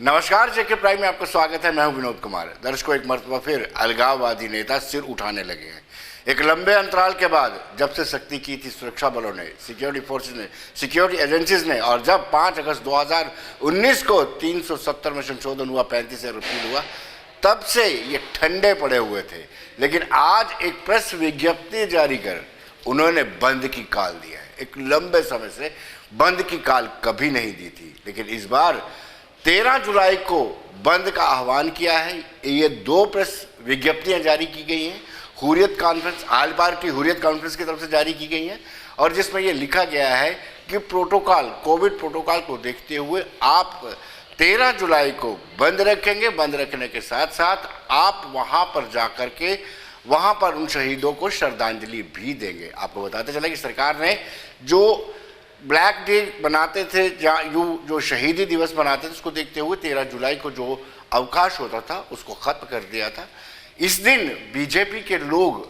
नमस्कार, जेके प्राइम में आपका स्वागत है। मैं हूं विनोद कुमार। दर्शकों, एक मरतबा फिर अलगाववादी नेता सिर उठाने लगे हैं। एक लंबे अंतराल के बाद जब से सख्ती की थी सुरक्षा बलों ने, सिक्योरिटी फोर्सेस ने, सिक्योरिटी एजेंसीज ने, और जब 5 अगस्त 2019 को 370 में संशोधन हुआ, 35 से रिपील हुआ, तब से ये ठंडे पड़े हुए थे। लेकिन आज एक प्रेस विज्ञप्ति जारी कर उन्होंने बंद की काल दिया है। एक लंबे समय से बंद की काल कभी नहीं दी थी, लेकिन इस बार 13 जुलाई को बंद का आह्वान किया है। ये 2 प्रेस विज्ञप्तियां जारी की गई हैं। हुर्रियत कॉन्फ्रेंस, आल पार्टी हुर्रियत कॉन्फ्रेंस की तरफ से जारी की गई हैं, और जिसमें ये लिखा गया है कि प्रोटोकॉल, कोविड प्रोटोकॉल को देखते हुए आप 13 जुलाई को बंद रखेंगे। बंद रखने के साथ साथ आप वहां पर जाकर के वहां पर उन शहीदों को श्रद्धांजलि भी देंगे। आपको बताते चले कि सरकार ने जो ब्लैक डे बनाते थे, जो शहीदी दिवस बनाते थे, उसको देखते हुए 13 जुलाई को जो अवकाश होता था उसको खत्म कर दिया था। इस दिन बीजेपी के लोग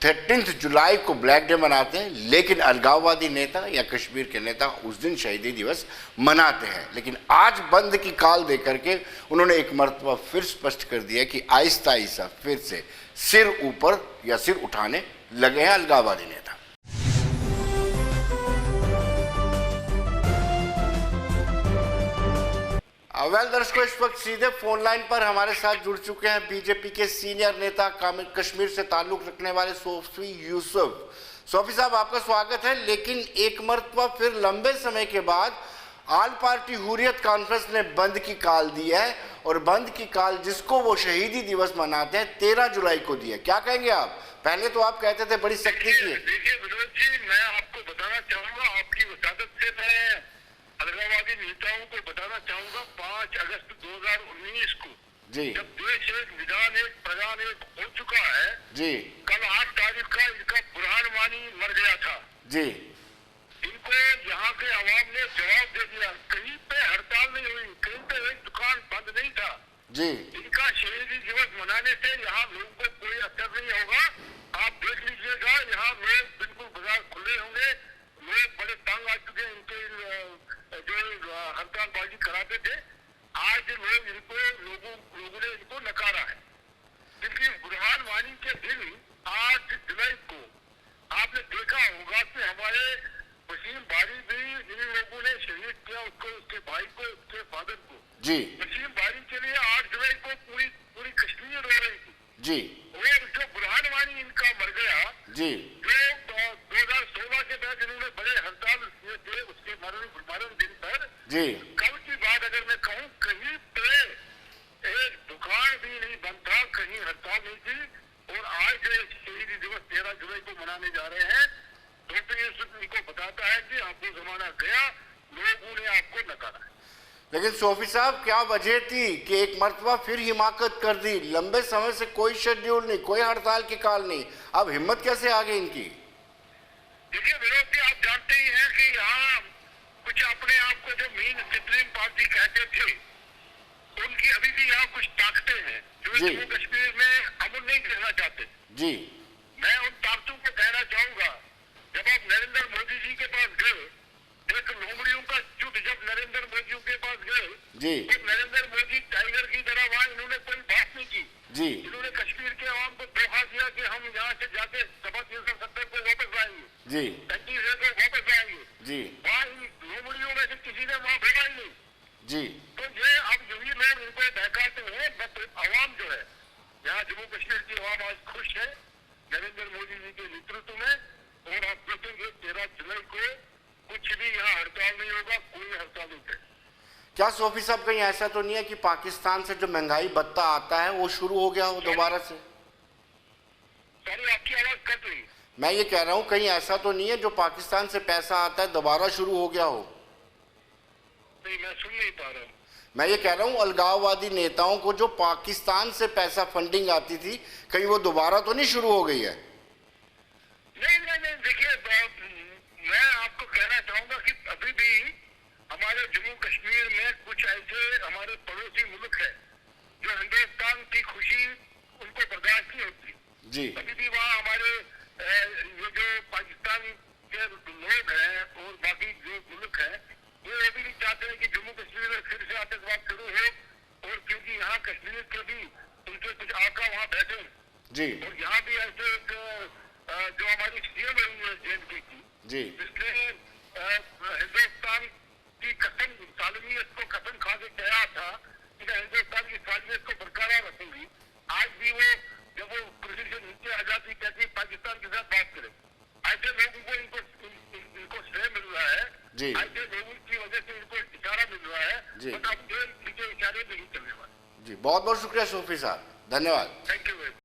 13 जुलाई को ब्लैक डे मनाते हैं, लेकिन अलगाववादी नेता या कश्मीर के नेता उस दिन शहीदी दिवस मनाते हैं। लेकिन आज बंद की काल दे करके उन्होंने एक मरतबा फिर स्पष्ट कर दिया कि आहिस्ता आहिस्ता फिर से सिर ऊपर या सिर उठाने लगे हैं अलगाववादी नेता। वेल दर्शकों, इस वक्त सीधे फोन लाइन पर हमारे साथ जुड़ चुके हैं बीजेपी के सीनियर नेता, कश्मीर से ताल्लुक रखने वाले सोफी यूसुफ। सोफी साहब, आपका स्वागत है। लेकिन एक मरतबा फिर लंबे समय के बाद आल पार्टी हुर्रियत कॉन्फ्रेंस ने बंद की काल दी है, और बंद की काल जिसको वो शहीदी दिवस मनाते हैं 13 जुलाई को दी है। क्या कहेंगे आप? पहले तो आप कहते थे बड़ी सख्ती की है। देखिए विनोद जी, मैं आपको बताना चाहूंगा, आपकी वसादत से मैं अलगाववादी नेताओं को बताना चाहूंगा, 5 अगस्त 2019 को जी, जब देश एक, विधान एक, प्रधान एक हो चुका है जी, कल 8 तारीख का इनका बुरहान वानी मर गया था जी, इनको यहाँ के आवाम ने जवाब दे दिया। कहीं पे हड़ताल नहीं हुई, कहीं पे एक दुकान बंद नहीं था जी। इनका शहीदी दिवस मनाने से यहाँ लोगों को कोई असर नहीं होगा। आप देख लीजिएगा, यहाँ लोग बिल्कुल बाजार खुले होंगे। लोग बड़े तंग आ चुके हैं इनके जो हड़तालबाजी कराते थे। आज लोगों ने इनको नकारा है, क्योंकि बुरहान वानी के दिन 8 जुलाई को आपने देखा होगा कि हमारे वसीम बारी भी इन लोगों ने शहीद किया, उसको, उसके भाई को, उसके फादर को जी, वसीम बारी के लिए 8 जुलाई को पूरी कश्मीर रो रही थी जी, और जो बुरहान वानी इनका मर गया, जी, जो 2016 के बाद इन्होंने बड़े हड़ताल किए थे, उसके मरण दिन पर जी, कल की बात अगर मैं कहूँ, कहीं पे एक दुकान भी नहीं बंद था, कहीं हड़ताल नहीं थी। और आज जो शहीदी दिवस 13 जुलाई को मनाने जा रहे हैं, तो ये इनको बताता है कि आपको जमाना गया, लोगों ने आपको नकारा है। लेकिन सोफी साहब, क्या वजह थी कि एक मरतबा फिर हिमाकत कर दी? लंबे समय से कोई शेड्यूल नहीं, कोई हड़ताल की काल नहीं, अब हिम्मत कैसे आ गई इनकी? देखिए विरोध जी, आप जानते ही हैं कि यहाँ कुछ अपने आप को जो मेन सुप्रीम पार्टी कहते थे, उनकी अभी भी यहाँ कुछ ताकतें हैं जो जम्मू कश्मीर में अमन नहीं करना चाहते जी। मैं उन ताकतों को कहना चाहूंगा, जब आप नरेंद्र मोदी जी के पास गए, एक लोमड़ियों का चुट जब नरेंद्र मोदी के पास गए जी, तो नरेंद्र मोदी टाइगर की तरह वहाँ इन्होंने कोई बात नहीं की जी, इन्होंने कश्मीर के आवाम को धोखा दिया कि हम यहाँ से जाके सभा 370 को वापस आएंगे, जी, 35 को वापस आएंगे। जी, वहाँ इन लोमड़ियों में से किसी ने वहाँ भेजा ही नहीं। जी। तो ये अब यही लोग इनको बहकाते हैं, बट आवाम जो है यहाँ जम्मू कश्मीर की आवाम आज खुश है नरेंद्र मोदी जी के नेतृत्व में। और आप देखेंगे 13 जुलाई को कुछ भी यहाँ हड़ताल नहीं होगा, कोई हड़ताल नहीं है। क्या सोफी साहब, कहीं ऐसा तो नहीं है कि पाकिस्तान से जो महंगाई भत्ता आता है वो शुरू हो गया हो दोबारा से? सॉरी, आपकी आवाज कट रही। मैं ये कह रहा हूँ, कहीं ऐसा तो नहीं है जो पाकिस्तान से पैसा आता है दोबारा शुरू हो गया हो? नहीं, मैं सुन नहीं पा रहा हूँ। मैं ये कह रहा हूँ, अलगाववादी नेताओं को जो पाकिस्तान से पैसा फंडिंग आती थी, कहीं वो दोबारा तो नहीं शुरू हो गई है? नहीं, देखिए मैं आपको कहना चाहूंगा कि अभी भी हमारे जम्मू कश्मीर में कुछ ऐसे हमारे पड़ोसी मुल्क है जो हिंदुस्तान की खुशी उनको बर्दाश्त नहीं होती जी, अभी भी वहाँ हमारे ये जो पाकिस्तान के लोग हैं और बाकी जो मुल्क हैं ये भी नहीं चाहते हैं कि जम्मू कश्मीर में फिर से आतंकवाद शुरू हो, और क्योंकि यहाँ कश्मीर के भी उनके कुछ आका वहाँ बैठे जी और यहाँ भी ऐसे एक जो हमारी सीएम रही है JNK की, जी जिसने हिंदुस्तान की कसम, सालमियत को कसम खा के कहा था कि मैं हिंदुस्तान की सालमियत को बरकरार रखूंगी, आज भी वो जब वो कुर्सी से नीचे आ जाती कहती है पाकिस्तान के साथ बात करें। ऐसे लोगों को इनको श्रेय मिल रहा है, जी ऐसे लोगों की वजह से इनको इशारा मिल रहा है, जी। बट अब जो इनके इशारे नहीं चलने वाले। जी, बहुत बहुत शुक्रिया सूफी साहब, धन्यवाद। Thank you very much.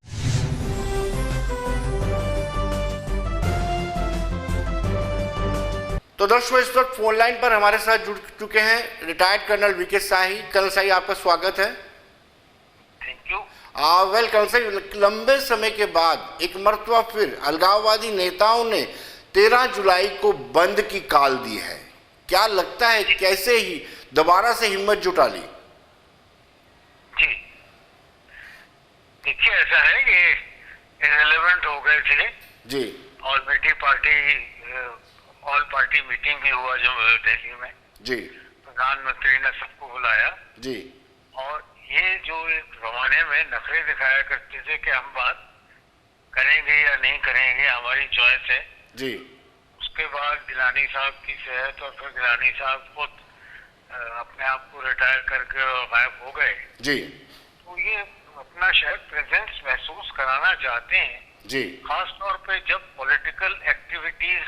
तो दर्शकों, इस वक्त फोन लाइन पर हमारे साथ जुड़ चुके हैं रिटायर्ड कर्नल वीके शाही। कर्नल शाही, आपका स्वागत है। Thank you. वेल कर्नल शाही, लंबे समय के बाद एक मरतबा फिर अलगाववादी नेताओं ने 13 जुलाई को बंद की कॉल दी है। क्या लगता है कैसे ही दोबारा से हिम्मत जुटा ली? जी देखिए, ऐसा है कि इररिलेवेंट हो गए थे जी ऑल पार्टी मीटिंग भी हुआ जो दिल्ली में, जी प्रधानमंत्री ने सबको बुलाया, जी और ये जो एक जमाने में नखरे दिखाया करते थे कि हम बात करेंगे या नहीं करेंगे, हमारी चॉइस है, जी उसके बाद गिलानी साहब की सेहत और फिर गिलानी साहब खुद अपने आप को रिटायर करके गायब हो गए, जी तो ये अपना शायद प्रेजेंस महसूस कराना चाहते हैं, जी खास तौर पे जब पॉलिटिकल एक्टिविटीज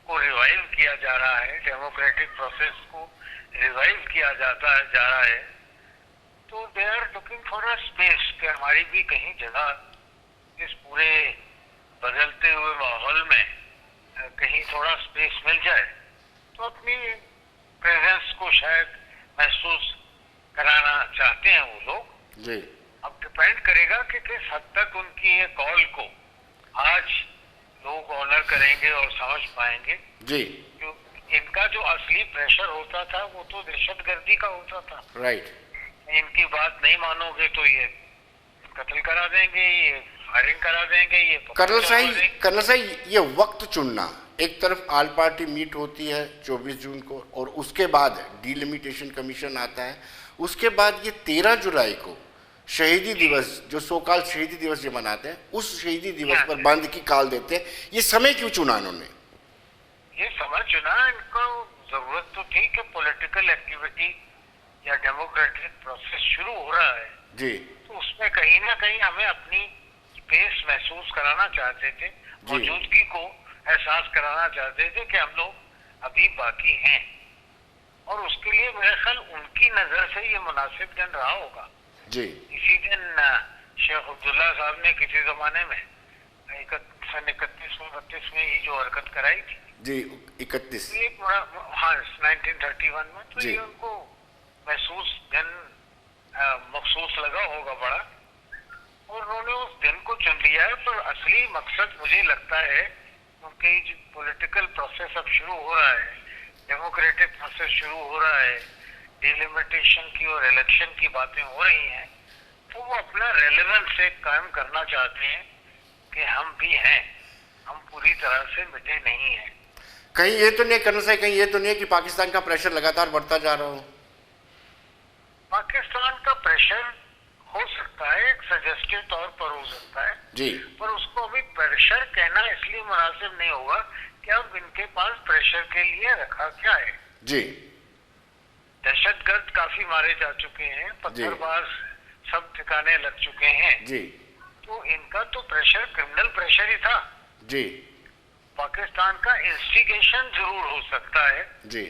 को रिवाइव किया जा रहा है, डेमोक्रेटिक प्रोसेस को रिवाइव किया जा रहा है, तो they are looking for a space कि हमारी भी कहीं जगह इस पूरे बदलते हुए माहौल में कहीं थोड़ा स्पेस मिल जाए, तो अपनी प्रेजेंस को शायद महसूस कराना चाहते हैं वो लोग। जी अब डिपेंड करेगा कि किस हद तक उनकी ये कॉल को आज लोग ऑनर करेंगे और समझ पाएंगे। जी जो इनका जो असली प्रेशर होता था वो तो दहशतगर्दी का होता था। राइट। इनकी बात नहीं मानोगे तो ये कत्ल करा देंगे, ये फायरिंग करा देंगे, ये कर्नल साहब, ये वक्त चुनना, एक तरफ ऑल पार्टी मीट होती है 24 जून को, और उसके बाद डिलिमिटेशन कमीशन आता है, उसके बाद ये 13 जुलाई को शहीदी दिवस, जो सोकाल शहीदी दिवस जो मनाते हैं, उस शहीदी दिवस पर बंद की कॉल देते हैं। ये समय क्यों चुना इन्होंने? ये समय चुना, इनको जरूरत तो थी कि पॉलिटिकल एक्टिविटी या डेमोक्रेटिक प्रोसेस शुरू हो रहा है जी, तो उसमें कहीं ना कहीं हमें अपनी स्पेस महसूस कराना चाहते थे, मौजूदगी को एहसास कराना चाहते थे कि हम लोग अभी बाकी हैं, और उसके लिए मेरे ख्याल उनकी नजर से ये मुनासिब दिन रहा होगा। जी इसी दिन शेख अब्दुल्ला साहब ने किसी जमाने में सन 31 में ये जो हरकत कराई थी जी 31 हाँ 1931 में, तो ये उनको महसूस दिन मखसूस लगा होगा बड़ा, और उन्होंने उस दिन को चुन लिया है। पर असली मकसद मुझे लगता है, क्योंकि जो पॉलिटिकल प्रोसेस अब शुरू हो रहा है, डेमोक्रेटिक प्रोसेस शुरू हो रहा है, डिलिमिटेशन की और इलेक्शन की बातें हो रही हैं, तो वो अपना रेलेवेंस से कायम करना चाहते हैं कि हम भी हैं, हम पूरी तरह से मिटे नहीं हैं। कहीं ये तो नहीं करना चाहिए, कहीं ये तो नहीं है कि पाकिस्तान का प्रेशर लगातार बढ़ता जा रहा हो? पाकिस्तान का प्रेशर हो सकता है, एक सजेस्टिव तौर पर हो सकता है जी, पर उसको अभी प्रेशर कहना इसलिए मुनासिब नहीं होगा कि अब इनके पास प्रेशर के लिए रखा क्या है। जी दहशतगर्द काफी मारे जा चुके हैं, पत्थरबाज सब ठिकाने लग चुके हैं जी, तो इनका तो प्रेशर क्रिमिनल प्रेशर ही था जी, पाकिस्तान का इंस्टिगेशन जरूर हो सकता है जी,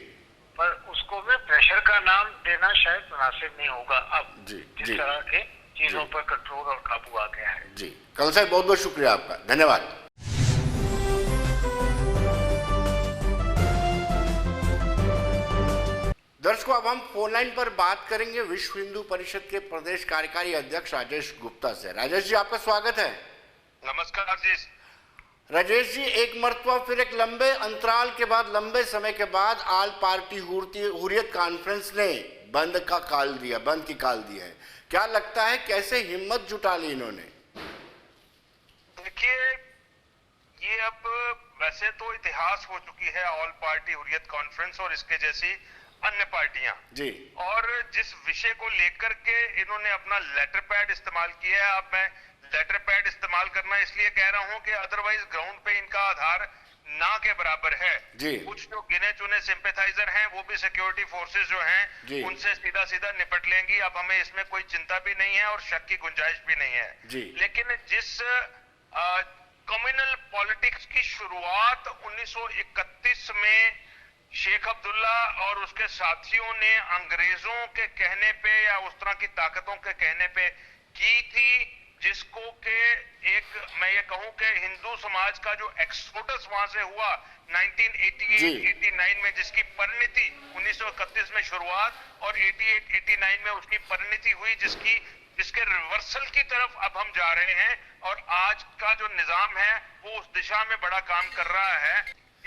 पर उसको में प्रेशर का नाम देना शायद मुनासिब नहीं होगा अब जी, जिस जी, तरह के चीजों पर कंट्रोल और काबू आ गया है। जी। कर्नल साहब, बहुत बहुत शुक्रिया आपका, धन्यवाद। दर्शकों, अब हम फोन लाइन पर बात करेंगे विश्व हिंदू परिषद के प्रदेश कार्यकारी अध्यक्ष राजेश गुप्ता से। राजेश जी, आपका स्वागत है। नमस्कार जी। राजेश जी, एक मरतबा फिर एक लंबे अंतराल के बाद, लंबे समय के बाद ऑल पार्टी हुर्रियत कॉन्फ्रेंस ने बंद की कॉल दी है। क्या लगता है कैसे हिम्मत जुटा ली इन्होंने? देखिए, ये अब वैसे तो इतिहास हो चुकी है ऑल पार्टी हुर्रियत कॉन्फ्रेंस और इसके जैसी अन्य पार्टियां जी। और जिस विषय को लेकर के इन्होंने अपना लेटर पैड इस्तेमाल किया है, अब मैं लेटर पैड इस्तेमाल करना इसलिए कह रहा हूं कि अदरवाइज ग्राउंड पे इनका आधार ना के बराबर है जी। कुछ जो गिने चुने सिंपैथाइजर हैं वो भी सिक्योरिटी फोर्सेस जो जी। हैं उनसे सीधा सीधा निपट लेंगी। अब हमें इसमें कोई चिंता भी नहीं है और शक की गुंजाइश भी नहीं है जी। लेकिन जिस कम्युनल पॉलिटिक्स की शुरुआत 1931 में शेख अब्दुल्ला और उसके साथियों ने अंग्रेजों के कहने पे या उस तरह की ताकतों के कहने पे की थी, जिसको के एक मैं ये कहूं कि हिंदू समाज का जो एक्सोडस वहां से हुआ 1988-89 में, जिसकी परिणति 1931 में शुरुआत और 88-89 में उसकी परिणति हुई, जिसके रिवर्सल की तरफ अब हम जा रहे हैं और आज का जो निजाम है वो उस दिशा में बड़ा काम कर रहा है।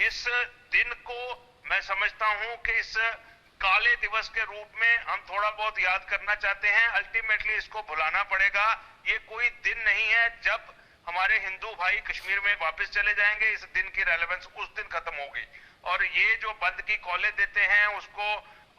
इस दिन को मैं समझता हूं कि इस काले दिवस के रूप में हम थोड़ा बहुत याद करना चाहते हैं। अल्टीमेटली इसको भुलाना पड़ेगा। ये कोई दिन नहीं है जब हमारे हिंदू भाई कश्मीर में वापस चले जाएंगे, इस दिन की रेलेवेंस उस दिन खत्म होगी। और ये जो बंद की कॉलें देते हैं उसको,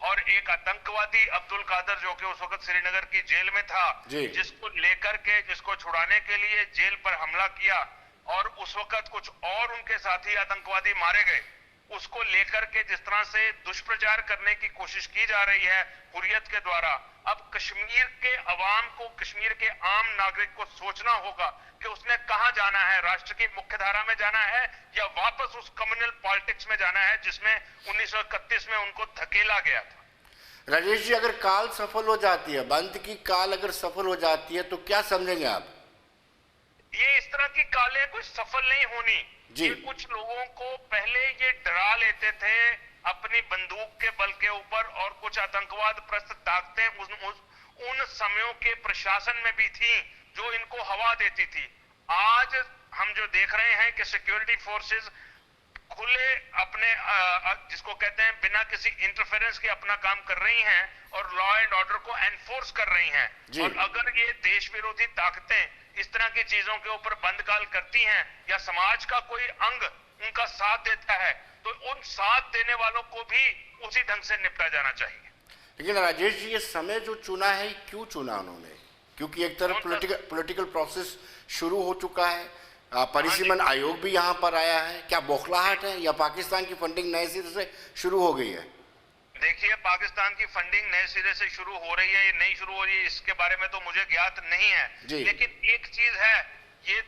और एक आतंकवादी अब्दुल कादर जो कि उस वक्त श्रीनगर की जेल में था, जिसको लेकर के जिसको छुड़ाने के लिए जेल पर हमला किया और उस वक्त कुछ और उनके साथी आतंकवादी मारे गए, उसको लेकर के जिस तरह से दुष्प्रचार करने की कोशिश की जा रही है हुर्रियत के द्वारा, अब कश्मीर के अवाम को, कश्मीर के आम नागरिक को सोचना होगा कि उसने कहां जाना है, राष्ट्र की मुख्यधारा में जाना है या वापस उस कम्युनल पॉलिटिक्स में जाना है जिसमें 1931 में उनको धकेला गया था। राजेश जी, अगर काल सफल हो जाती है, बंद की काल अगर सफल हो जाती है तो क्या समझेंगे आप? ये इस तरह की कालें कुछ सफल नहीं होनी जी। कुछ लोगों को पहले ये डरा लेते थे अपनी बंदूक के बल के ऊपर, और कुछ आतंकवाद प्रस्त ताकतें उन समयों के प्रशासन में भी थी जो इनको हवा देती थी। आज हम जो देख रहे हैं कि सिक्योरिटी फोर्सेस खुले अपने जिसको कहते हैं बिना किसी इंटरफेरेंस के अपना काम कर रही हैं और लॉ एंड ऑर्डर को एनफोर्स कर रही हैं। और अगर ये देश विरोधी ताकतें इस तरह की चीजों के ऊपर बंदकाल करती हैं या समाज का कोई अंग उनका साथ देता है तो उन साथ देने वालों को भी उसी ढंग से निपटा जाना चाहिए। लेकिन राजेश जी, ये समय जो चुना है क्यों चुना उन्होंने? क्योंकि एक तरफ पॉलिटिकल प्रोसेस शुरू हो चुका है, परिसीमन आयोग भी यहाँ पर आया है, क्या बौखलाहट है या पाकिस्तान की फंडिंग नए सिरे से शुरू हो गई है? देखिए, पाकिस्तान की फंडिंग नए सिरे से शुरू हो रही है या नहीं शुरू हो रही है इसके बारे में तो मुझे ज्ञात नहीं है, लेकिन एक चीज है, ये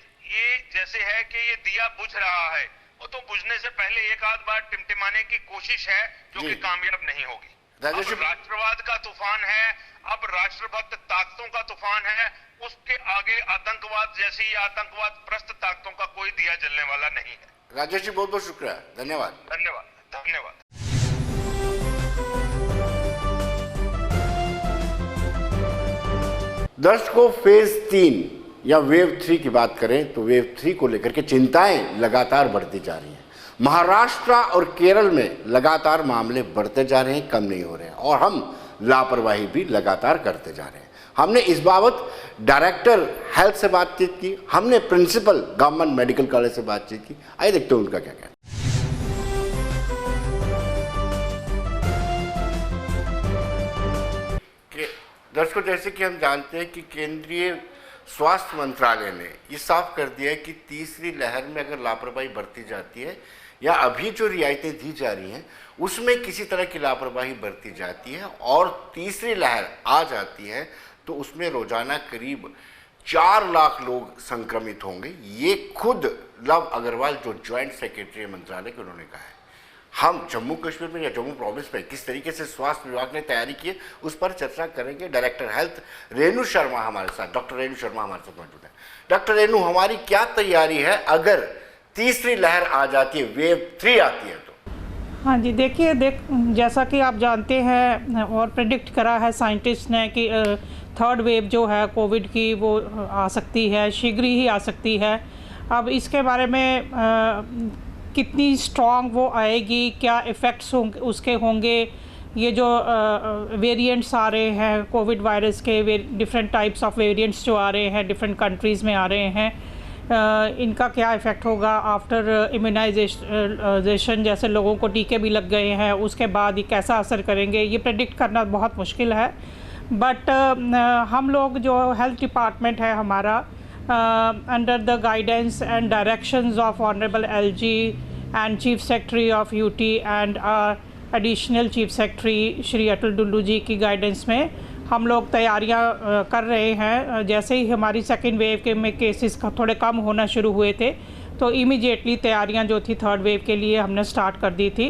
जैसे है कि ये दिया बुझ रहा है, वो तो बुझने से पहले एक आध बार टिमटिमाने की कोशिश है जो कि कामयाब नहीं होगी। अब राष्ट्रवाद का तूफान है, अब राष्ट्रभक्त ताकतों का तूफान है, उसके आगे आतंकवाद जैसी आतंकवाद प्रस्त ताकतों का कोई दिया जलने वाला नहीं है। राजेश जी, बहुत बहुत शुक्रिया, धन्यवाद। धन्यवाद, धन्यवाद। दर्शकों, फेज 3 या वेव 3 की बात करें तो वेव 3 को लेकर के चिंताएं लगातार बढ़ती जा रही हैं। महाराष्ट्र और केरल में लगातार मामले बढ़ते जा रहे हैं, कम नहीं हो रहे हैं, और हम लापरवाही भी लगातार करते जा रहे हैं। हमने इस बाबत डायरेक्टर हेल्थ से बातचीत की, हमने प्रिंसिपल गवर्नमेंट मेडिकल कॉलेज से बातचीत की। आइए देखते हैं उनका क्या कहना। दर्शकों, जैसे कि हम जानते हैं कि केंद्रीय स्वास्थ्य मंत्रालय ने ये साफ कर दिया है कि तीसरी लहर में अगर लापरवाही बरती जाती है या अभी जो रियायतें दी जा रही हैं उसमें किसी तरह की लापरवाही बरती जाती है और तीसरी लहर आ जाती है तो उसमें रोजाना करीब 4 लाख लोग संक्रमित होंगे। ये खुद लव अग्रवाल जो ज्वाइंट सेक्रेटरी मंत्रालय के, उन्होंने कहा है। हम जम्मू कश्मीर में या जम्मू प्रोविंस में किस तरीके से स्वास्थ्य विभाग ने तैयारी की है उस पर चर्चा करेंगे। डायरेक्टर हेल्थ रेणु शर्मा हमारे साथ, डॉक्टर रेणु शर्मा हमारे साथ मौजूद है। डॉक्टर रेणु, हमारी क्या तैयारी है अगर तीसरी लहर आ जाती है, वेव 3 आती है तो? हाँ जी, देखिए, जैसा कि आप जानते हैं और प्रेडिक्ट करा है साइंटिस्ट ने कि थर्ड वेव जो है कोविड की वो आ सकती है, शीघ्र ही आ सकती है। अब इसके बारे में कितनी स्ट्रॉन्ग वो आएगी, क्या इफ़ेक्ट्स उसके होंगे, ये जो वेरिएंट्स आ रहे हैं कोविड वायरस के, डिफरेंट टाइप्स ऑफ वेरिएंट्स जो आ रहे हैं डिफरेंट कंट्रीज़ में आ रहे हैं, इनका क्या इफ़ेक्ट होगा आफ्टर इम्यूनाइजेशन, जैसे लोगों को टीके भी लग गए हैं, उसके बाद ये कैसा असर करेंगे, ये प्रेडिक्ट करना बहुत मुश्किल है। बट हम लोग जो हेल्थ डिपार्टमेंट है हमारा, under the guidance and directions of honourable LG and chief secretary of UT and additional chief secretary Shri Atal Dulloo ji की गाइडेंस में हम लोग तैयारियां कर रहे हैं। जैसे ही हमारी सेकेंड वेव के में केसेस थोड़े कम होना शुरू हुए थे तो इमीडिएटली तैयारियां जो थी थर्ड वेव के लिए हमने स्टार्ट कर दी थी।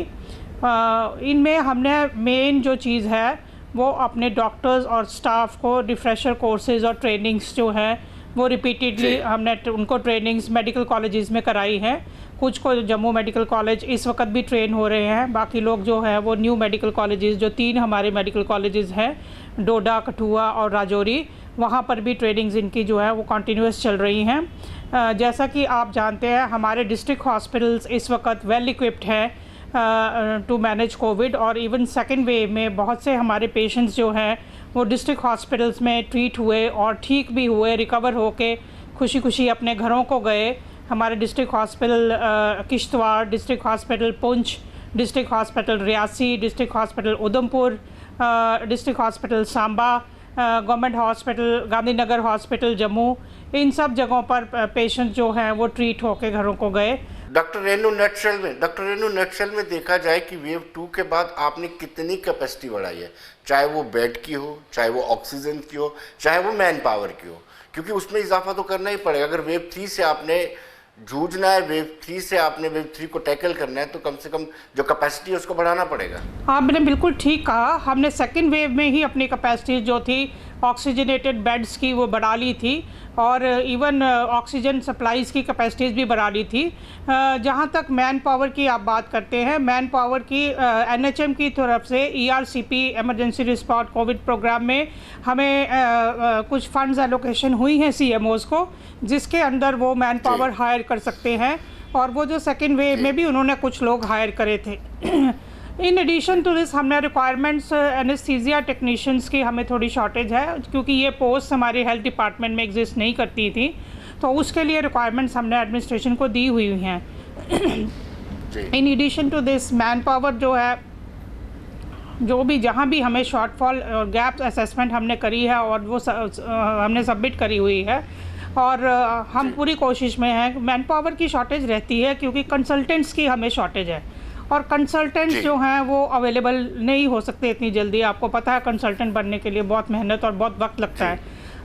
इनमें हमने मेन जो चीज़ है वो अपने डॉक्टर्स और स्टाफ को रिफ्रेशर कोर्सेज और ट्रेनिंग्स जो हैं वो रिपीटेडली हमने उनको ट्रेनिंग्स मेडिकल कॉलेजेस में कराई हैं। कुछ को जम्मू मेडिकल कॉलेज इस वक्त भी ट्रेन हो रहे हैं, बाकी लोग जो है वो न्यू मेडिकल कॉलेजेस, जो 3 हमारे मेडिकल कॉलेजेस हैं, डोडा, कठुआ और राजौरी, वहाँ पर भी ट्रेनिंग्स इनकी जो है वो कंटिन्यूस चल रही हैं। जैसा कि आप जानते हैं हमारे डिस्ट्रिक्ट हॉस्पिटल्स इस वक्त वेल इक्विप्ड हैं टू मैनेज कोविड, और इवन सेकेंड वेव में बहुत से हमारे पेशेंट्स जो हैं वो डिस्ट्रिक्ट हॉस्पिटल्स में ट्रीट हुए और ठीक भी हुए, रिकवर होके खुशी खुशी अपने घरों को गए। हमारे district hospital Kishtwar, district hospital Poonch, district hospital Reasi, district hospital Udhampur, district hospital Samba, government hospital Gandhinagar hospital Jammu, इन सब जगहों पर पेशेंट जो हैं वो ट्रीट होके घरों को गए। डॉक्टर रेनू नटशेल में देखा जाए कि वेव 2 के बाद आपने कितनी कैपेसिटी बढ़ाई है, चाहे वो बेड की हो, चाहे वो ऑक्सीजन की हो, चाहे वो मैन पावर की हो, क्योंकि उसमें इजाफा तो करना ही पड़ेगा। अगर वेव 3 से आपने जूझना है, वेव 3 से आपने वेव 3 को टैकल करना है, तो कम से कम जो कैपेसिटी है उसको बढ़ाना पड़ेगा। आपने बिल्कुल ठीक कहा, हमने सेकेंड वेव में ही अपनी कैपेसिटी जो थी ऑक्सीजनेटेड बेड्स की वो बढ़ा ली थी, और इवन ऑक्सीजन सप्लाईज़ की कैपेसिटीज़ भी बढ़ा ली थी। जहाँ तक मैन पावर की आप बात करते हैं, मैन पावर की NHM की तरफ से ERCP emergency response covid program में हमें कुछ फंड्स एलोकेशन हुई हैं CMOs को, जिसके अंदर वो मैन पावर हायर कर सकते हैं, और वो जो सेकेंड वेव में भी उन्होंने कुछ लोग हायर करे थे। इन एडिशन टू दिस हमने रिक्वायरमेंट्स एनेस्थीसिया टेक्नीशियंस की हमें थोड़ी शॉर्टेज है, क्योंकि ये पोस्ट हमारे हेल्थ डिपार्टमेंट में एग्जिस्ट नहीं करती थी, तो उसके लिए रिक्वायरमेंट्स हमने एडमिनिस्ट्रेशन को दी हुई हैं। In addition to this manpower जो है, जो भी जहाँ भी हमें शॉर्टफॉल और गैप असेसमेंट हमने करी है और वो हमने सबमिट करी हुई है, और हम पूरी कोशिश में हैं। मैन पावर की शॉर्टेज रहती है क्योंकि कंसल्टेंट्स की हमें शॉर्टेज है, और कंसल्टेंट्स जो हैं वो अवेलेबल नहीं हो सकते इतनी जल्दी। आपको पता है कंसल्टेंट बनने के लिए बहुत मेहनत और बहुत वक्त लगता है,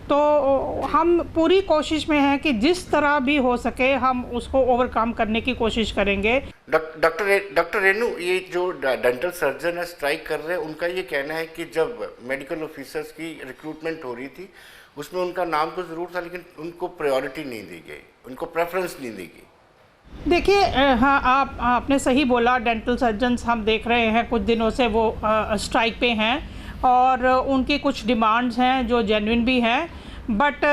तो हम पूरी कोशिश में हैं कि जिस तरह भी हो सके हम उसको ओवरकम करने की कोशिश करेंगे। डॉक्टर रेनू, ये जो डेंटल सर्जन है स्ट्राइक कर रहे हैं, उनका ये कहना है कि जब मेडिकल ऑफिसर्स की रिक्रूटमेंट हो रही थी उसमें उनका नाम तो ज़रूर था, लेकिन उनको प्रायोरिटी नहीं दी गई, उनको प्रेफरेंस नहीं दी गई। देखिए, हाँ, आपने सही बोला। डेंटल सर्जन्स हम देख रहे हैं कुछ दिनों से वो स्ट्राइक पे हैं, और उनकी कुछ डिमांड्स हैं जो जेन्युइन भी हैं, बट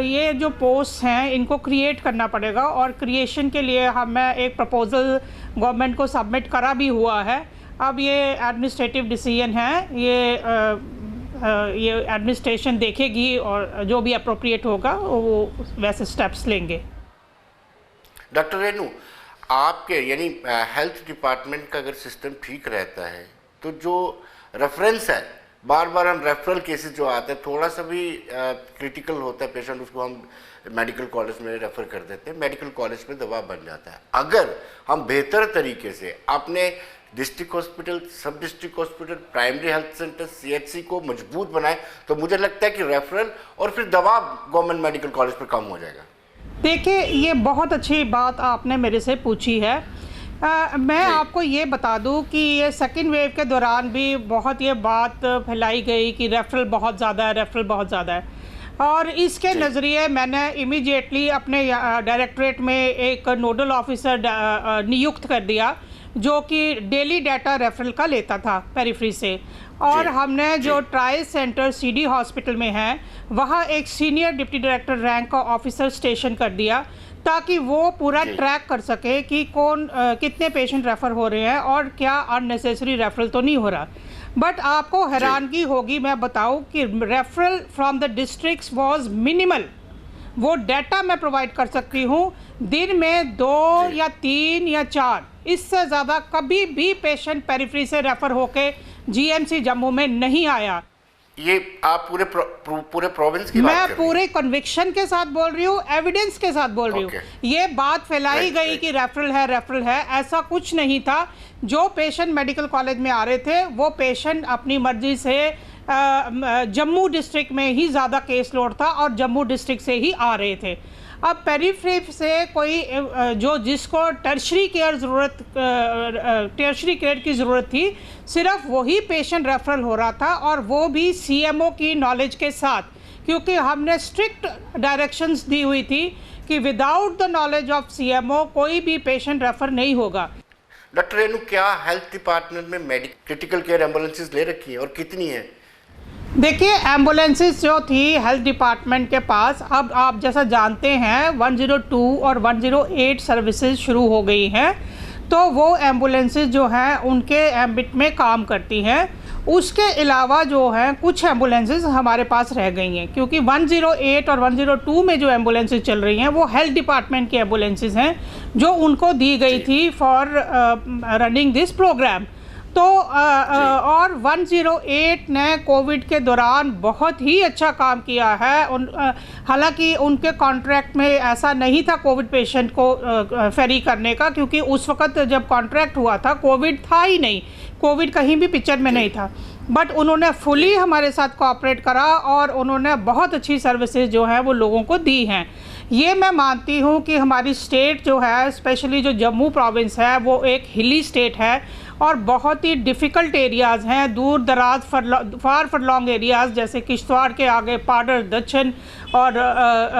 ये जो पोस्ट हैं इनको क्रिएट करना पड़ेगा, और क्रिएशन के लिए हमें एक प्रपोज़ल गवर्नमेंट को सबमिट करा भी हुआ है। अब ये एडमिनिस्ट्रेटिव डिसीजन है, ये एडमिनिस्ट्रेशन देखेगी और जो भी अप्रोप्रिएट होगा वो वैसे स्टेप्स लेंगे। डॉक्टर रेनू, आपके यानी हेल्थ डिपार्टमेंट का अगर सिस्टम ठीक रहता है तो जो रेफरेंस है, बार बार हम रेफरल केसेस जो आते हैं, थोड़ा सा भी क्रिटिकल होता है पेशेंट, उसको हम मेडिकल कॉलेज में रेफ़र कर देते हैं, मेडिकल कॉलेज में दवा बन जाता है। अगर हम बेहतर तरीके से अपने डिस्ट्रिक्ट हॉस्पिटल, सब district hospital, primary health centre, CHC को मजबूत बनाए, तो मुझे लगता है कि रेफरल और फिर दवा गवर्नमेंट मेडिकल कॉलेज पर कम हो जाएगा। देखिए, ये बहुत अच्छी बात आपने मेरे से पूछी है। मैं आपको ये बता दूं कि ये सेकेंड वेव के दौरान भी बहुत ये बात फैलाई गई कि रेफरल बहुत ज़्यादा है, रेफरल बहुत ज़्यादा है, और इसके नज़रिए मैंने इमीडिएटली अपने डायरेक्टरेट में एक नोडल ऑफिसर नियुक्त कर दिया जो कि डेली डाटा रेफरल का लेता था पेरिफेरी से, और हमने जो ट्रायल सेंटर CD हॉस्पिटल में है वहाँ एक सीनियर डिप्टी डायरेक्टर रैंक का ऑफिसर स्टेशन कर दिया, ताकि वो पूरा ट्रैक कर सके कि कौन कितने पेशेंट रेफ़र हो रहे हैं और क्या अननेसेसरी रेफरल तो नहीं हो रहा। बट आपको हैरानगी होगी, मैं बताऊं कि referral from the districts was minimal, वो डाटा मैं प्रोवाइड कर सकती हूँ। दिन में 2 या 3 या 4, इससे ज़्यादा कभी भी पेशेंट पेरिफेरी से रेफ़र होके जीएमसी जम्मू में नहीं आया। ये आप पूरे प्रोविंस की बात कर रही हैं? मैं पूरे कन्विक्शन के साथ बोल रही हूँ, एविडेंस के साथ बोल रही हूँ। ये बात फैलाई गई कि रेफरल है, ऐसा कुछ नहीं था। जो पेशेंट मेडिकल कॉलेज में आ रहे थे वो पेशेंट अपनी मर्जी से जम्मू डिस्ट्रिक्ट में ही ज़्यादा केस लोड था और जम्मू डिस्ट्रिक्ट से ही आ रहे थे। अब पेरिफेरी से कोई जो जिसको टर्शरी केयर की ज़रूरत थी, सिर्फ वही पेशेंट रेफरल हो रहा था, और वो भी सीएमओ की नॉलेज के साथ, क्योंकि हमने स्ट्रिक्ट डायरेक्शंस दी हुई थी कि without the knowledge of CMO कोई भी पेशेंट रेफर नहीं होगा। डॉक्टर रेणु, क्या हेल्थ डिपार्टमेंट में क्रिटिकल केयर एम्बुलेंसेज ले रखी हैं और कितनी है? देखिए, एम्बुलेंसेस जो थी हेल्थ डिपार्टमेंट के पास, अब आप जैसा जानते हैं 102 और 108 सर्विसेज शुरू हो गई हैं, तो वो एम्बुलेंसेस जो हैं उनके एम्बिट में काम करती हैं। उसके अलावा जो हैं कुछ एम्बुलेंसेस हमारे पास रह गई हैं, क्योंकि 108 और 102 में जो एम्बुलेंसेस चल रही हैं वो हेल्थ डिपार्टमेंट की एम्बुलेंसेस हैं जो उनको दी गई थी फॉर रनिंग दिस प्रोग्राम। तो और 108 ने कोविड के दौरान बहुत ही अच्छा काम किया है। हालांकि उनके कॉन्ट्रैक्ट में ऐसा नहीं था कोविड पेशेंट को फेरी करने का, क्योंकि उस वक्त जब कॉन्ट्रैक्ट हुआ था कोविड था ही नहीं, कोविड कहीं भी पिक्चर में नहीं था। बट उन्होंने फुली हमारे साथ कोऑपरेट करा और उन्होंने बहुत अच्छी सर्विसेज जो है वो लोगों को दी हैं। ये मैं मानती हूँ कि हमारी स्टेट जो है, स्पेशली जो जम्मू प्रोविंस है, वो एक हिली स्टेट है और बहुत ही डिफ़िकल्ट एरियाज़ हैं, दूर दराज फार फरलॉन्ग एरियाज़, जैसे किश्तवाड़ के आगे पाडर दक्षिण और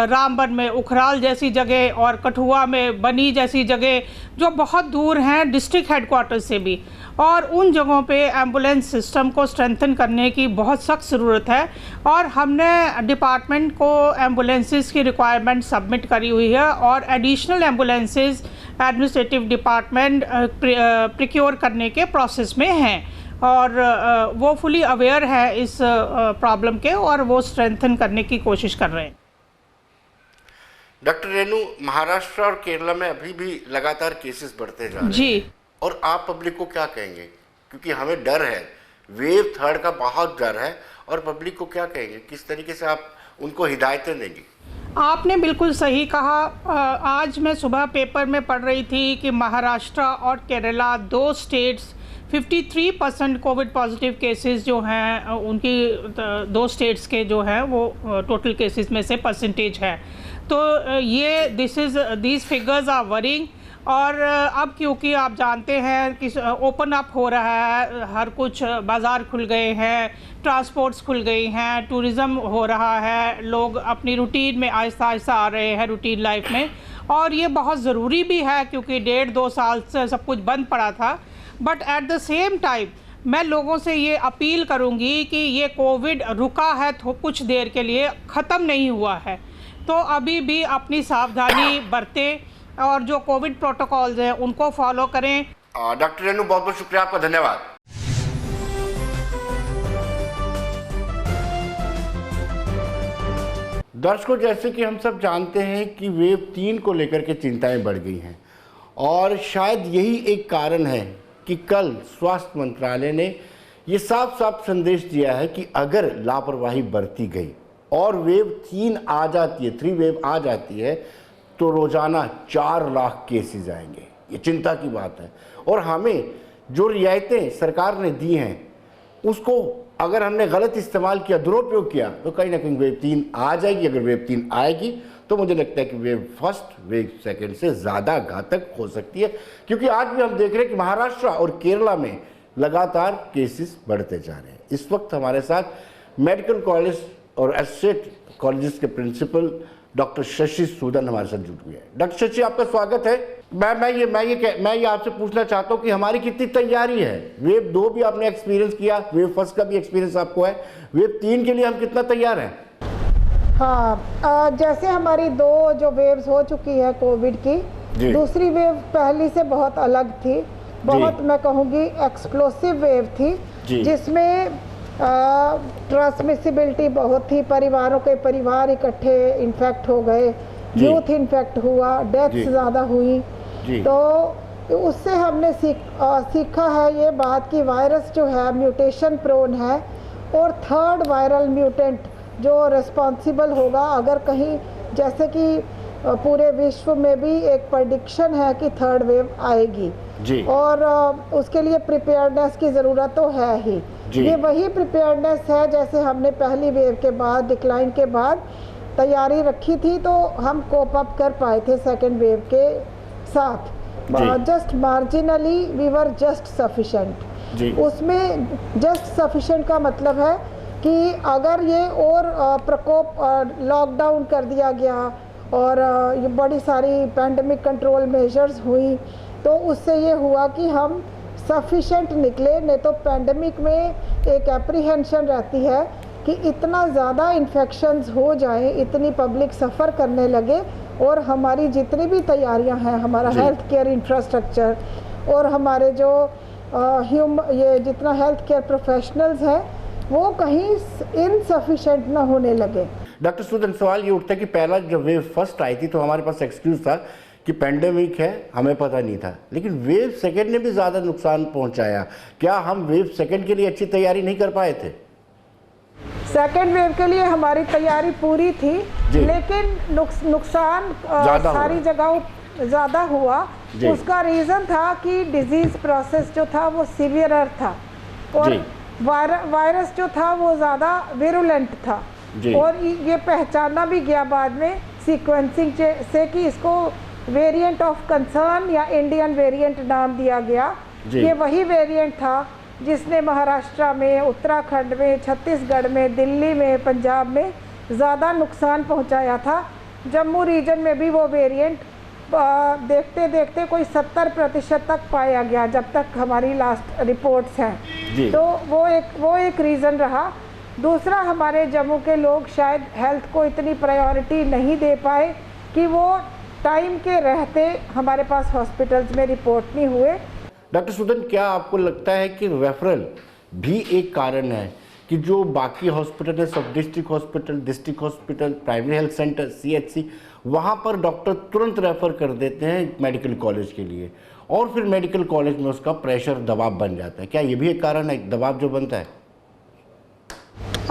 रामबन में उखराल जैसी जगह और कठुआ में बनी जैसी जगह जो बहुत दूर हैं डिस्ट्रिक्ट हेडक्वार्टर से भी, और उन जगहों पे एम्बुलेंस सिस्टम को स्ट्रेंथन करने की बहुत सख्त ज़रूरत है। और हमने डिपार्टमेंट को एम्बुलेंसेस की रिक्वायरमेंट सबमिट करी हुई है और additional ambulances administrative department procure करने के प्रोसेस में हैं और वो फुली अवेयर है इस प्रॉब्लम के और वो स्ट्रेंथन करने की कोशिश कर रहे हैं। डॉक्टर रेणु, महाराष्ट्र और केरला में अभी भी लगातार केसेस बढ़ते जा रहे हैं जी, और आप पब्लिक को क्या कहेंगे? क्योंकि हमें डर है, वेव 3 का बहुत डर है, और पब्लिक को क्या कहेंगे, किस तरीके से आप उनको हिदायतें देंगी? आपने बिल्कुल सही कहा। आज मैं सुबह पेपर में पढ़ रही थी कि महाराष्ट्र और Kerala, 2 states 53% Covid positive cases जो हैं उनकी 2 स्टेट्स के जो हैं वो टोटल केसेस में से परसेंटेज है। तो ये दीज फिगर्स आर वरिंग। और अब क्योंकि आप जानते हैं कि ओपन अप हो रहा है, हर कुछ, बाज़ार खुल गए हैं, ट्रांसपोर्ट्स खुल गई हैं, टूरिज़्म हो रहा है, लोग अपनी रूटीन में आहिस्ता आहिस्ता आ रहे हैं रूटीन लाइफ में, और ये बहुत ज़रूरी भी है क्योंकि 1.5-2 साल से सब कुछ बंद पड़ा था। But at the same time मैं लोगों से ये अपील करूँगी कि ये कोविड रुका है तो कुछ देर के लिए, ख़त्म नहीं हुआ है, तो अभी भी अपनी सावधानी बरतें और जो कोविड प्रोटोकॉल्स हैं उनको फॉलो करें। डॉक्टर रेणु, बहुत बहुत शुक्रिया आपका, धन्यवाद। दर्शकों, जैसे कि हम सब जानते हैं कि वेव 3 को लेकर के चिंताएं बढ़ गई हैं और शायद यही एक कारण है कि कल स्वास्थ्य मंत्रालय ने ये साफ साफ संदेश दिया है कि अगर लापरवाही बरती गई और वेव 3 आ जाती है, 3 वेव आ जाती है, तो रोज़ाना 4 लाख केसेस आएंगे। ये चिंता की बात है। और हमें जो रियायतें सरकार ने दी हैं उसको अगर हमने गलत इस्तेमाल किया, दुरुपयोग किया, तो कहीं ना कहीं वेव 3 आ जाएगी। अगर वेव 3 आएगी तो मुझे लगता है कि वेव 1, वेव 2 से ज़्यादा घातक हो सकती है, क्योंकि आज भी हम देख रहे हैं कि महाराष्ट्र और केरला में लगातार केसेस बढ़ते जा रहे हैं। इस वक्त हमारे साथ मेडिकल कॉलेज और एसोसिएट कॉलेजेस के प्रिंसिपल डॉक्टर शशि सूदन हमारे साथ जुड़ हुए हैं। डॉक्टर शशि, आपका स्वागत है। मैं ये आपसे पूछना चाहता हूँ कि हमारी कितनी तैयारी है? वेव 2 भी आपने एक्सपीरियंस किया, वेव 1 का भी एक्सपीरियंस आपको है, वेव 3 के लिए हम कितना तैयार हैं? हाँ, जैसे हमारी 2 जो वेव्स हो चुकी है कोविड की, दूसरी वेव पहली से बहुत अलग थी, बहुत मैं कहूँगी एक्सप्लोसिव वेव थी, जिसमें ट्रांसमिसिबिलिटी बहुत थी, परिवारों के परिवार इकट्ठे इन्फेक्ट हो गए, यूथ इन्फेक्ट हुआ, डेथ्स ज़्यादा हुई। तो उससे हमने सीखा है ये बात कि वायरस जो है म्यूटेशन प्रोन है, और थर्ड वायरल म्यूटेंट जो रिस्पॉन्सिबल होगा अगर कहीं, जैसे कि पूरे विश्व में भी एक प्रेडिक्शन है कि थर्ड वेव आएगी जी। और उसके लिए प्रिपेयर्डनेस की ज़रूरत तो है ही। ये वही प्रिपेयर्डनेस है जैसे हमने पहली वेव के बाद, डिक्लाइन के बाद तैयारी रखी थी, तो हम कोप अप कर पाए थे सेकेंड वेव के साथ। Just marginally we were just sufficient. उसमें जस्ट सफिशेंट का मतलब है कि अगर ये और प्रकोप लॉकडाउन कर दिया गया और ये बड़ी सारी पैंडमिक कंट्रोल मेजर्स हुई, तो उससे ये हुआ कि हम सफिशेंट निकले। नहीं तो पैंडमिक में एक एप्रीहेंशन रहती है कि इतना ज़्यादा इन्फेक्शंस हो जाएं, इतनी पब्लिक सफ़र करने लगे, और हमारी जितनी भी तैयारियां हैं, हमारा हेल्थ केयर इंफ्रास्ट्रक्चर और हमारे जो ये जितना हेल्थ केयर प्रोफेशनल्स हैं, वो कहीं इनसफिशेंट ना होने लगे। डॉक्टर सुदन, सवाल ये उठता है कि पहला जब वेव फर्स्ट आई थी तो हमारे पास एक्सक्यूज था कि पेंडेमिक है, हमें पता नहीं था, लेकिन वेव सेकेंड ने भी ज़्यादा नुकसान पहुंचाया। क्या हम वेव सेकेंड के लिए अच्छी तैयारी नहीं कर पाए थे? सेकेंड वेव के लिए हमारी तैयारी पूरी थी, लेकिन नुकसान सारी जगहों ज़्यादा हुआ। उसका रीज़न था कि डिजीज़ प्रोसेस जो था वो सीवियर था, और वायरस जो था वो ज़्यादा विरुलेंट था, और ये पहचाना भी गया बाद में सीक्वेंसिंग से कि इसको वेरिएंट ऑफ कंसर्न या इंडियन वेरिएंट नाम दिया गया। ये वही वेरिएंट था जिसने महाराष्ट्र में, उत्तराखंड में, छत्तीसगढ़ में, दिल्ली में, पंजाब में ज़्यादा नुकसान पहुंचाया था। जम्मू रीजन में भी वो वेरिएंट देखते देखते कोई 70% तक पाया गया, जब तक हमारी लास्ट रिपोर्ट्स हैं। तो वो एक रीज़न रहा। दूसरा, हमारे जम्मू के लोग शायद हेल्थ को इतनी प्रायोरिटी नहीं दे पाए कि वो टाइम के रहते हमारे पास हॉस्पिटल्स में रिपोर्ट नहीं हुए। डॉक्टर सुदन, क्या आपको लगता है कि रेफरल भी एक कारण है कि जो बाकी हॉस्पिटल है, सब district hospital, primary health centre, CHC, वहाँ पर डॉक्टर तुरंत रेफ़र कर देते हैं मेडिकल कॉलेज के लिए, और फिर मेडिकल कॉलेज में उसका प्रेशर, दबाव बन जाता है? क्या ये भी एक कारण है, दबाव जो बनता है?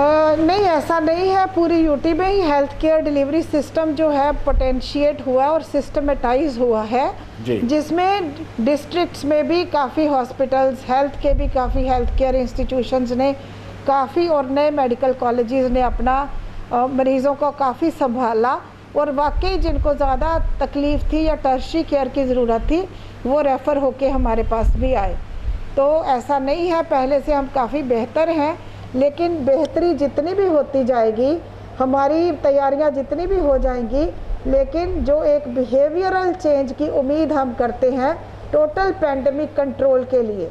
नहीं, ऐसा नहीं है। पूरी यूटी में ही हेल्थ केयर डिलीवरी सिस्टम जो है पोटेंशिएट हुआ और सिस्टमेटाइज हुआ है, जिसमें डिस्ट्रिक्ट्स में भी काफ़ी हॉस्पिटल्स, हेल्थ के भी काफ़ी हेल्थ केयर इंस्टीट्यूशंस ने काफ़ी, और नए मेडिकल कॉलेजेस ने अपना मरीज़ों को काफ़ी संभाला, और वाकई जिनको ज़्यादा तकलीफ़ थी या टर्शी केयर की ज़रूरत थी, वो रेफ़र होके हमारे पास भी आए। तो ऐसा नहीं है, पहले से हम काफ़ी बेहतर हैं, लेकिन बेहतरी जितनी भी होती जाएगी, हमारी तैयारियां जितनी भी हो जाएंगी, लेकिन जो एक बिहेवियरल चेंज की उम्मीद हम करते हैं टोटल पैंडमिक कंट्रोल के लिए,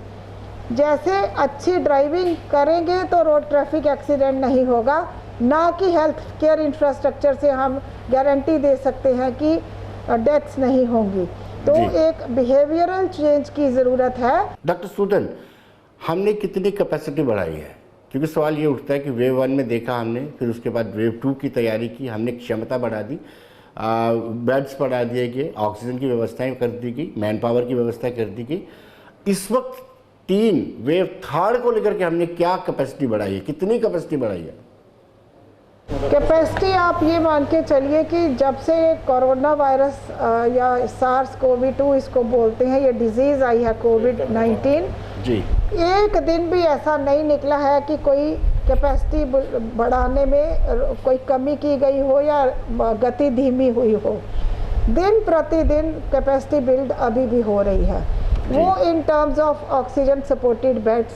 जैसे अच्छी ड्राइविंग करेंगे तो रोड ट्रैफिक एक्सीडेंट नहीं होगा, ना कि हेल्थ केयर इंफ्रास्ट्रक्चर से हम गारंटी दे सकते हैं कि डेथ्स नहीं होंगी। तो एक बिहेवियरल चेंज की ज़रूरत है। डॉक्टर सुदन, हमने कितनी कैपेसिटी बढ़ाई है? क्योंकि सवाल ये उठता है कि वेव 1 में देखा हमने, फिर उसके बाद वेव 2 की तैयारी की, हमने क्षमता बढ़ा दी, बेड्स बढ़ा दिए गए, ऑक्सीजन की व्यवस्थाएं कर दी गई, मैन पावर की व्यवस्था कर दी गई। इस वक्त 3 वेव 3 को लेकर के हमने क्या कैपेसिटी बढ़ाई है, कितनी कैपेसिटी बढ़ाई है? कैपेसिटी आप ये मान के चलिए कि जब से कोरोना वायरस या SARS-CoV-2 इसको बोलते हैं, ये डिजीज़ आई है कोविड-19 जी, एक दिन भी ऐसा नहीं निकला है कि कोई कैपेसिटी बढ़ाने में कोई कमी की गई हो या गति धीमी हुई हो। दिन प्रतिदिन कैपेसिटी बिल्ड अभी भी हो रही है, वो in terms of oxygen supported beds.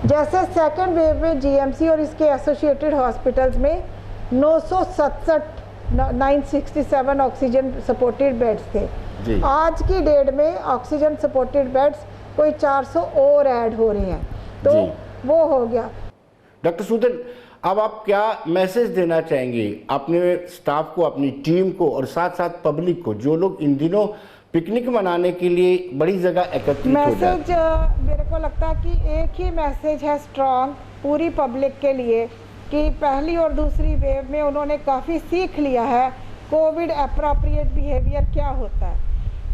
जैसे सेकेंड वेव में GMC और इसके एसोसिएटेड हॉस्पिटल्स में 967 ऑक्सीजन सपोर्टेड बेड्स थे। आज की डेट में ऑक्सीजन सपोर्टेड बेड्स कोई 400 और ऐड हो रही हैं, तो वो हो गया। डॉक्टर सुदन, अब आप क्या मैसेज देना चाहेंगे अपने स्टाफ को, अपनी टीम को, और साथ साथ पब्लिक को, जो लोग इन दिनों पिकनिक मनाने के लिए बड़ी जगह एकत्रित हो जाते हैं? मैसेज मेरे को लगता है कि एक ही मैसेज है स्ट्रॉन्ग, पूरी पब्लिक के लिए कि पहली और दूसरी वेव में उन्होंने काफ़ी सीख लिया है कोविड अप्रोप्रिएट बिहेवियर क्या होता है।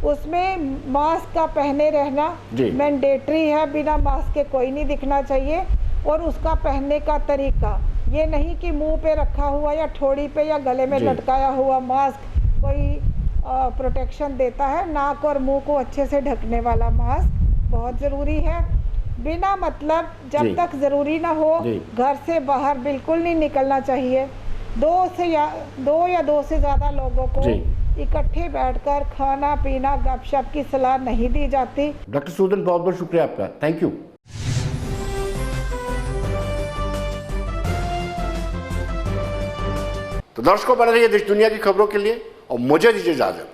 उसमें मास्क का पहने रहना मैंडेटरी है, बिना मास्क के कोई नहीं दिखना चाहिए। और उसका पहनने का तरीका ये नहीं कि मुंह पे रखा हुआ या ठोड़ी पे या गले में लटकाया हुआ मास्क कोई प्रोटेक्शन देता है। नाक और मुंह को अच्छे से ढकने वाला मास्क बहुत ज़रूरी है। बिना मतलब जब तक ज़रूरी ना हो घर से बाहर बिल्कुल नहीं निकलना चाहिए। दो या दो से ज़्यादा लोगों को इकट्ठे बैठकर खाना पीना गपशप की सलाह नहीं दी जाती। डॉक्टर सूदन, बहुत बहुत शुक्रिया आपका, थैंक यू। तो दर्शकों, बने रहिए देश दुनिया की खबरों के लिए और मुझे दीजिए इजाजत।